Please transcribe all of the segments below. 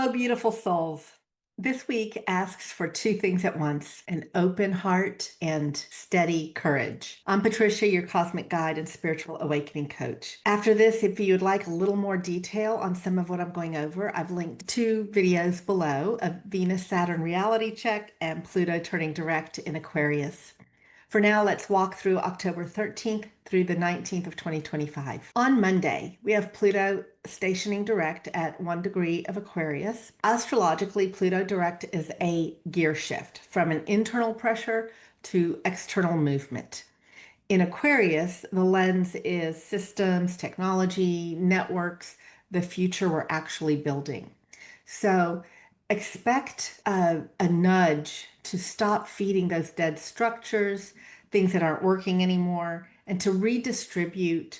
Hello, beautiful souls. This week asks for two things at once: an open heart and steady courage. I'm Patricia, your cosmic guide and spiritual awakening coach. After this, if you'd like a little more detail on some of what I'm going over, I've linked two videos below: a Venus-Saturn reality check and Pluto turning direct in Aquarius. For now, let's walk through October 13th through the 19th of 2025. On Monday, we have Pluto stationing direct at 1 degree of Aquarius. Astrologically, Pluto direct is a gear shift from an internal pressure to external movement. In Aquarius, the lens is systems, technology, networks, the future we're actually building. So expect a nudge to stop feeding those dead structures, things that aren't working anymore, and to redistribute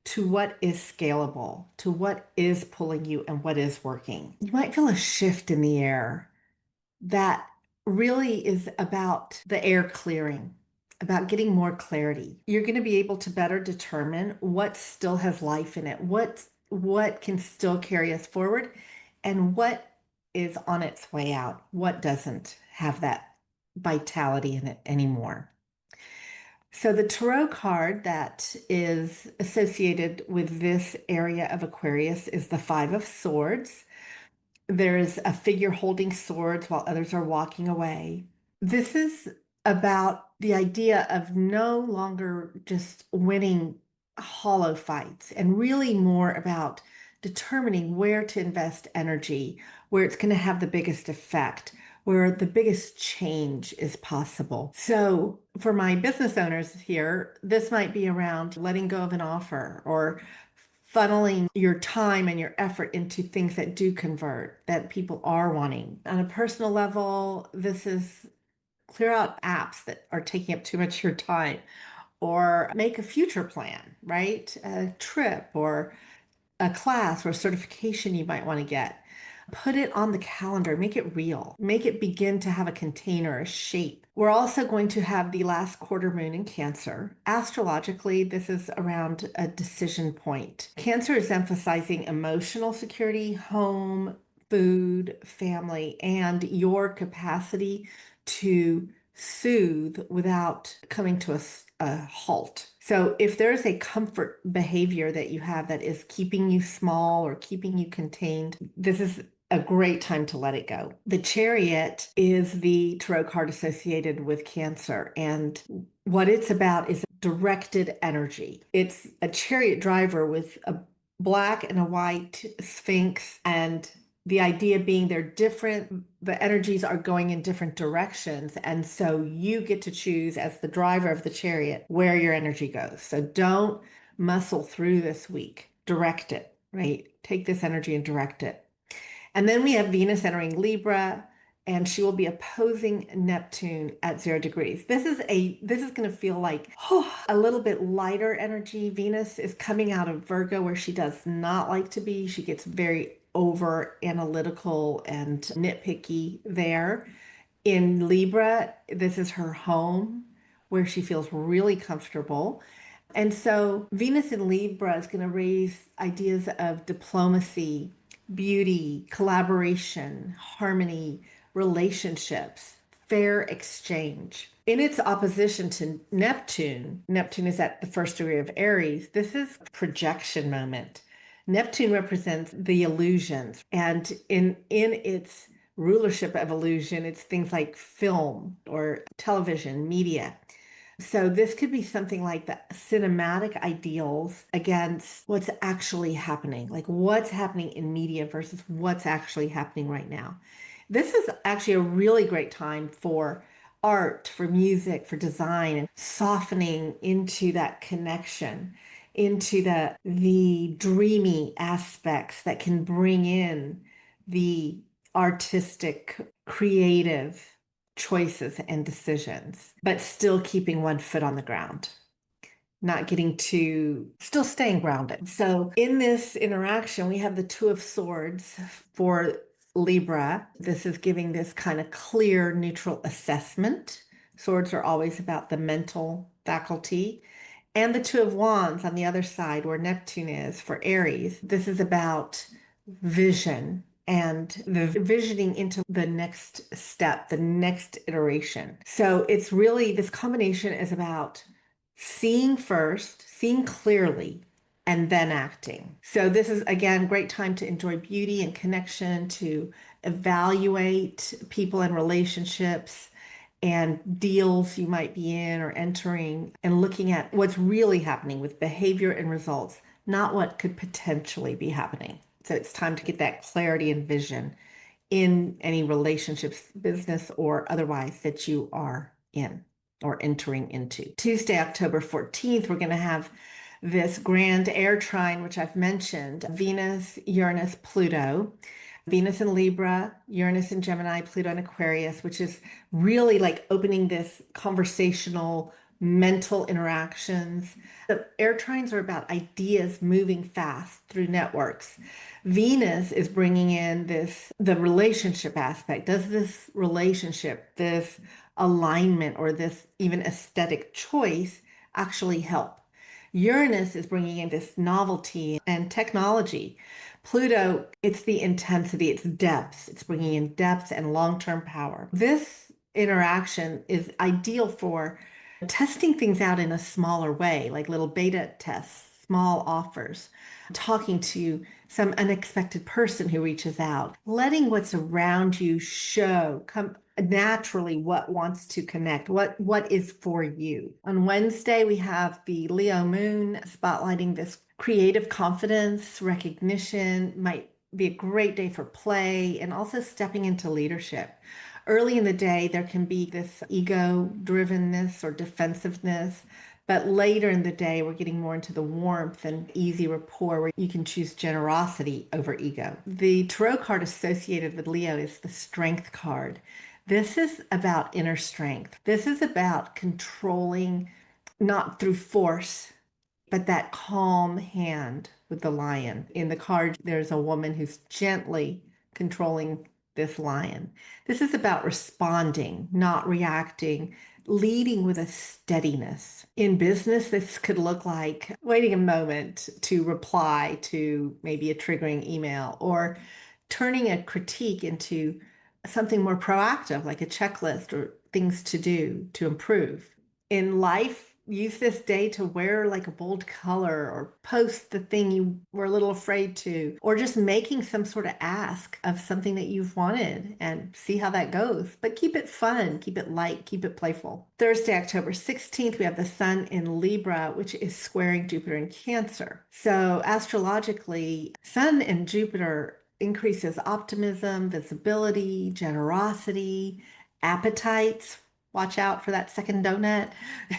to what is scalable, to what is pulling you and what is working. You might feel a shift in the air that really is about the air clearing, about getting more clarity. You're going to be able to better determine what still has life in it, what can still carry us forward, and what is on its way out, what doesn't have that vitality in it anymore. So the tarot card that is associated with this area of Aquarius is the Five of Swords. There's a figure holding swords while others are walking away. This is about the idea of no longer just winning hollow fights and really more about determining where to invest energy, where it's going to have the biggest effect, where the biggest change is possible. So for my business owners here, this might be around letting go of an offer or funneling your time and your effort into things that do convert, that people are wanting. On a personal level, this is clear out apps that are taking up too much of your time, or make a future plan, right? A trip or a class or certification you might want to get. Put it on the calendar, make it real, make it begin to have a container, a shape. We're also going to have the last quarter moon in Cancer. Astrologically, this is around a decision point. Cancer is emphasizing emotional security, home, food, family, and your capacity to soothe without coming to a halt. So if there's a comfort behavior that you have that is keeping you small or keeping you contained, this is a great time to let it go. The Chariot is the tarot card associated with Cancer, and what it's about is directed energy. It's a chariot driver with a black and a white sphinx, and the idea being they're different, the energies are going in different directions. And so you get to choose, as the driver of the chariot, where your energy goes. So don't muscle through this week. Direct it, right? Take this energy and direct it. And then we have Venus entering Libra, and she will be opposing Neptune at 0 degrees. This is going to feel like a little bit lighter energy. Venus is coming out of Virgo, where she does not like to be. She gets very over analytical and nitpicky there. In Libra, this is her home where she feels really comfortable. And so Venus in Libra is going to raise ideas of diplomacy, beauty, collaboration, harmony, relationships, fair exchange. In its opposition to Neptune, Neptune is at the first degree of Aries. This is a projection moment. Neptune represents the illusions, and in its rulership of illusion, it's things like film or television, media. So this could be something like the cinematic ideals against what's actually happening, like what's happening in media versus what's actually happening right now. This is actually a really great time for art, for music, for design, and softening into that connection, into the dreamy aspects that can bring in the artistic, creative choices and decisions, but still keeping one foot on the ground, not getting too, still staying grounded. So in this interaction, we have the Two of Swords for Libra. This is giving this kind of clear, neutral assessment. Swords are always about the mental faculty. And the Two of Wands on the other side, where Neptune is for Aries. This is about vision and the visioning into the next step, the next iteration. So it's really, this combination is about seeing first, seeing clearly, and then acting. So this is, again, great time to enjoy beauty and connection, to evaluate people and relationships and deals you might be in or entering, and looking at what's really happening with behavior and results, not what could potentially be happening. So it's time to get that clarity and vision in any relationships, business or otherwise, that you are in or entering into. Tuesday, October 14th, we're going to have this Grand Air Trine, which I've mentioned: Venus, Uranus, Pluto. Venus in Libra, Uranus in Gemini, Pluto in Aquarius, which is really like opening this conversational, mental interactions. The air trines are about ideas moving fast through networks. Venus is bringing in the relationship aspect. Does this relationship, this alignment, or this even aesthetic choice actually help? Uranus is bringing in this novelty and technology. Pluto, it's the intensity, it's depth. It's bringing in depth and long-term power. This interaction is ideal for testing things out in a smaller way, like little beta tests, small offers, talking to some unexpected person who reaches out, letting what's around you show, come naturally, what wants to connect, what is for you. On Wednesday, we have the Leo moon spotlighting this creative confidence, recognition. Might be a great day for play and also stepping into leadership. Early in the day, there can be this ego drivenness or defensiveness, but later in the day, we're getting more into the warmth and easy rapport where you can choose generosity over ego. The tarot card associated with Leo is the Strength card. This is about inner strength. This is about controlling, not through force, but that calm hand with the lion. In the card, there's a woman who's gently controlling this lion. This is about responding, not reacting, leading with a steadiness. In business, this could look like waiting a moment to reply to maybe a triggering email, or turning a critique into something more proactive, like a checklist or things to do to improve. In life, use this day to wear like a bold color, or post the thing you were a little afraid to, or just making some sort of ask of something that you've wanted, and see how that goes. But keep it fun, keep it light, keep it playful. Thursday, October 16th, we have the sun in Libra, which is squaring Jupiter in Cancer. So astrologically, sun and Jupiter increases optimism, visibility, generosity, appetites. Watch out for that second donut.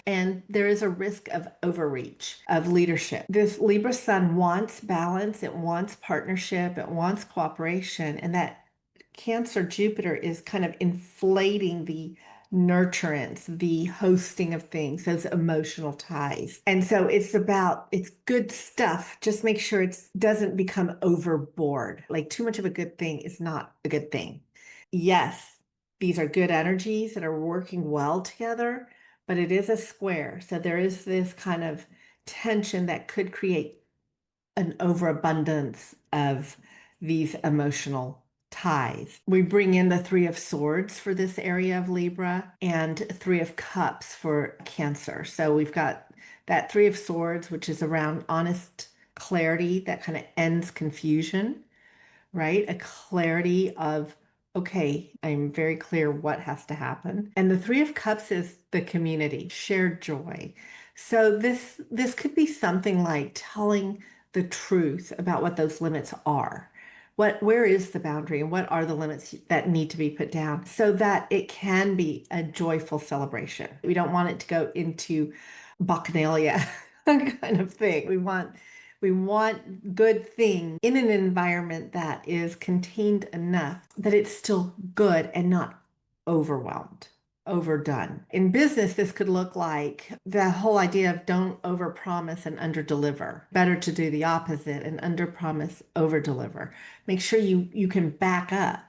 And there is a risk of overreach, of leadership. This Libra sun wants balance, it wants partnership, it wants cooperation. And that Cancer Jupiter is kind of inflating the nurturance, the hosting of things, those emotional ties. And so it's good stuff. Just make sure it doesn't become overboard. Like, too much of a good thing is not a good thing. Yes, these are good energies that are working well together, but it is a square. So there is this kind of tension that could create an overabundance of these emotional ties. We bring in the Three of Swords for this area of Libra, and Three of Cups for Cancer. So we've got that Three of Swords, which is around honest clarity that kind of ends confusion, right? A clarity of, okay, I'm very clear what has to happen. And the Three of Cups is the community, shared joy. So this could be something like telling the truth about what those limits are. Where is the boundary, and what are the limits that need to be put down, so that it can be a joyful celebration. We don't want it to go into bacchanalia kind of thing. We want good things in an environment that is contained enough that it's still good and not overwhelmed, overdone. In business, this could look like the whole idea of don't overpromise and underdeliver. Better to do the opposite and underpromise, overdeliver. Make sure you can back up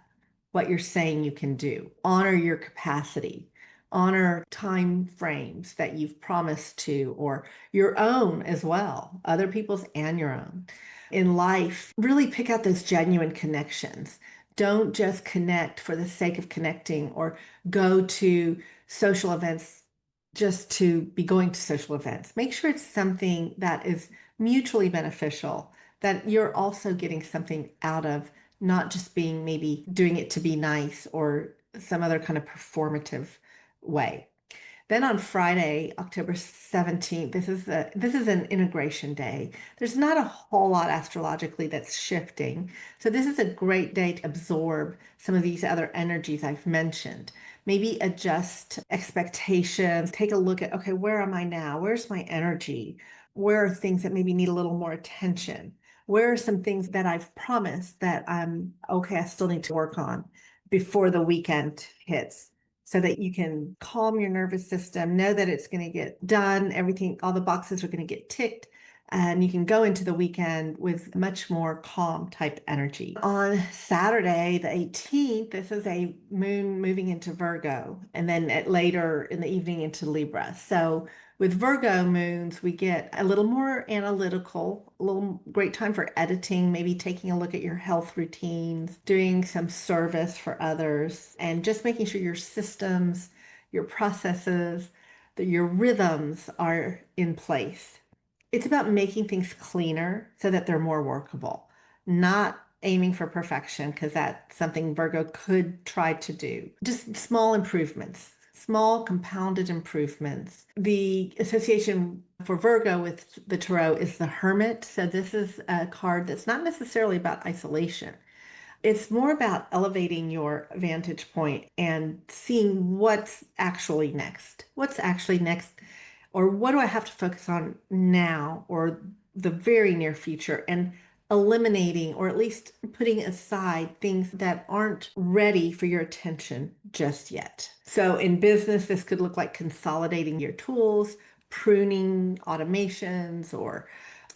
what you're saying you can do. Honor your capacity. Honor time frames that you've promised to, or your own as well, other people's and your own. In life, really pick out those genuine connections. Don't just connect for the sake of connecting or go to social events just to be going to social events. Make sure it's something that is mutually beneficial, that you're also getting something out of, not just being maybe doing it to be nice or some other kind of performative way. Then on Friday, October 17th, this is an integration day. There's not a whole lot astrologically that's shifting. So this is a great day to absorb some of these other energies I've mentioned. Maybe adjust expectations, take a look at, okay, where am I now? Where's my energy? Where are things that maybe need a little more attention? Where are some things that I've promised that I still need to work on before the weekend hits? So that you can calm your nervous system, know that it's going to get done, everything, all the boxes are going to get ticked, and you can go into the weekend with much more calm type energy. On Saturday, the 18th, this is a moon moving into Virgo, and then later in the evening into Libra. So with Virgo moons, we get a little more analytical, a little great time for editing, maybe taking a look at your health routines, doing some service for others, and just making sure your systems, your processes, that your rhythms are in place. It's about making things cleaner so that they're more workable, not aiming for perfection, because that's something Virgo could try to do. Just small improvements, small compounded improvements. The association for Virgo with the tarot is the Hermit. So this is a card that's not necessarily about isolation. It's more about elevating your vantage point and seeing what's actually next. What's actually next, or what do I have to focus on now or the very near future, and eliminating or at least putting aside things that aren't ready for your attention just yet. So in business, this could look like consolidating your tools, pruning automations or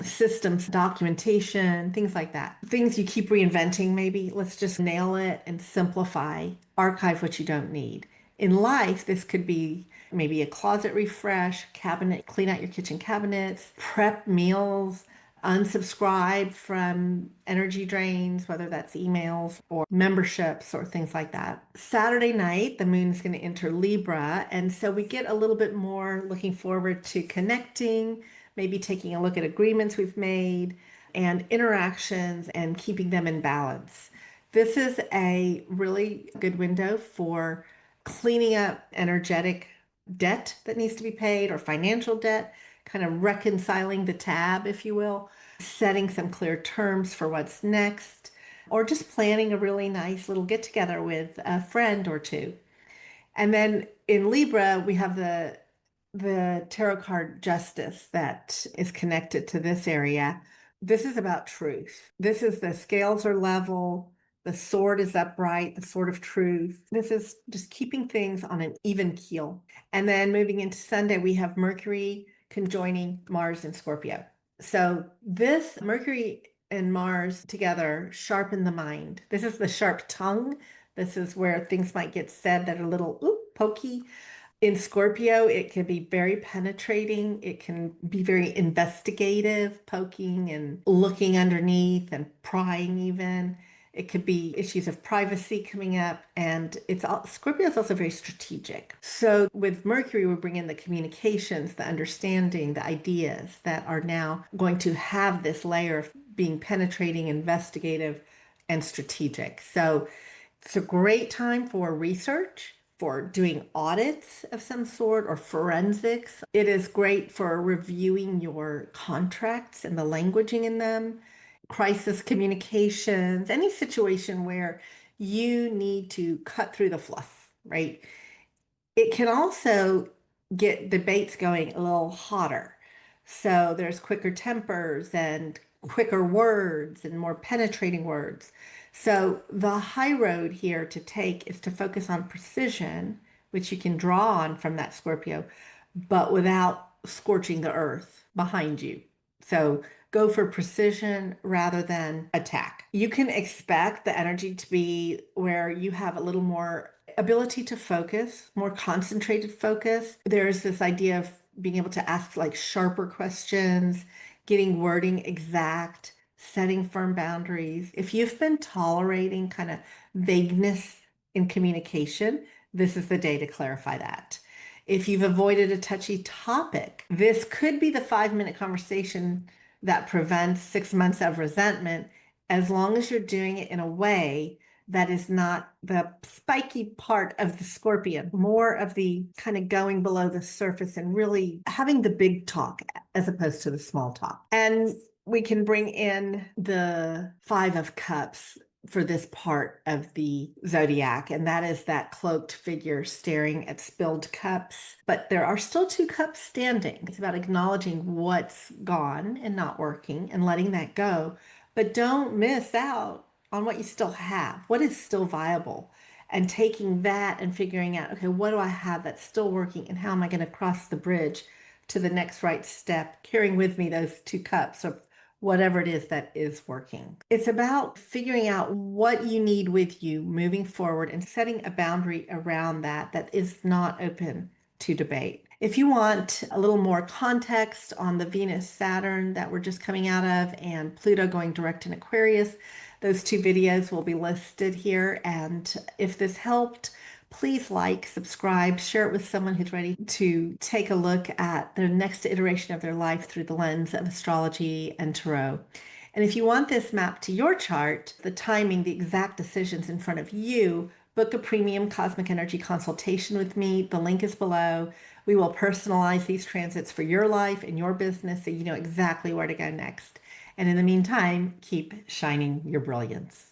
systems, documentation, things like that. Things you keep reinventing, maybe. Let's just nail it and simplify, archive what you don't need. In life, this could be maybe a closet refresh, cabinet, clean out your kitchen cabinets, prep meals, unsubscribe from energy drains, whether that's emails or memberships or things like that. Saturday night, the moon is going to enter Libra. And so we get a little bit more looking forward to connecting, maybe taking a look at agreements we've made and interactions and keeping them in balance. This is a really good window for cleaning up energetic debt that needs to be paid or financial debt, kind of reconciling the tab, if you will, setting some clear terms for what's next, or just planning a really nice little get together with a friend or two. And then in Libra, we have the tarot card Justice that is connected to this area. This is about truth. This is the scales are level, the sword is upright, the sword of truth. This is just keeping things on an even keel. And then moving into Sunday, we have Mercury conjoining Mars and Scorpio. So this Mercury and Mars together sharpen the mind. This is the sharp tongue. This is where things might get said that are a little pokey. In Scorpio, it can be very penetrating. It can be very investigative, poking and looking underneath and prying even. It could be issues of privacy coming up, and Scorpio is also very strategic. So with Mercury, we bring in the communications, the understanding, the ideas that are now going to have this layer of being penetrating, investigative, and strategic. So it's a great time for research, for doing audits of some sort or forensics. It is great for reviewing your contracts and the languaging in them, crisis communications, any situation where you need to cut through the fluff, right? It can also get debates going a little hotter. So there's quicker tempers and quicker words and more penetrating words. So the high road here to take is to focus on precision, which you can draw on from that Scorpio, but without scorching the earth behind you. So go for precision rather than attack. You can expect the energy to be where you have a little more ability to focus, more concentrated focus. There's this idea of being able to ask like sharper questions, getting wording exact, setting firm boundaries. If you've been tolerating kind of vagueness in communication, this is the day to clarify that. If you've avoided a touchy topic, this could be the 5-minute conversation that prevents 6 months of resentment, as long as you're doing it in a way that is not the spiky part of the scorpion, more of the kind of going below the surface and really having the big talk as opposed to the small talk. And we can bring in the 5 of Cups for this part of the zodiac, and that is that cloaked figure staring at spilled cups. But there are still 2 cups standing. It's about acknowledging what's gone and not working and letting that go. But don't miss out on what you still have, what is still viable, and taking that and figuring out, okay, what do I have that's still working and how am I going to cross the bridge to the next right step, carrying with me those 2 cups of whatever it is that is working. It's about figuring out what you need with you moving forward and setting a boundary around that that is not open to debate. If you want a little more context on the Venus Saturn that we're just coming out of and Pluto going direct in Aquarius, those 2 videos will be listed here. And if this helped, please like, subscribe, share it with someone who's ready to take a look at the next iteration of their life through the lens of astrology and tarot. And if you want this map to your chart, the timing, the exact decisions in front of you, book a premium cosmic energy consultation with me. The link is below. We will personalize these transits for your life and your business so you know exactly where to go next. And in the meantime, keep shining your brilliance.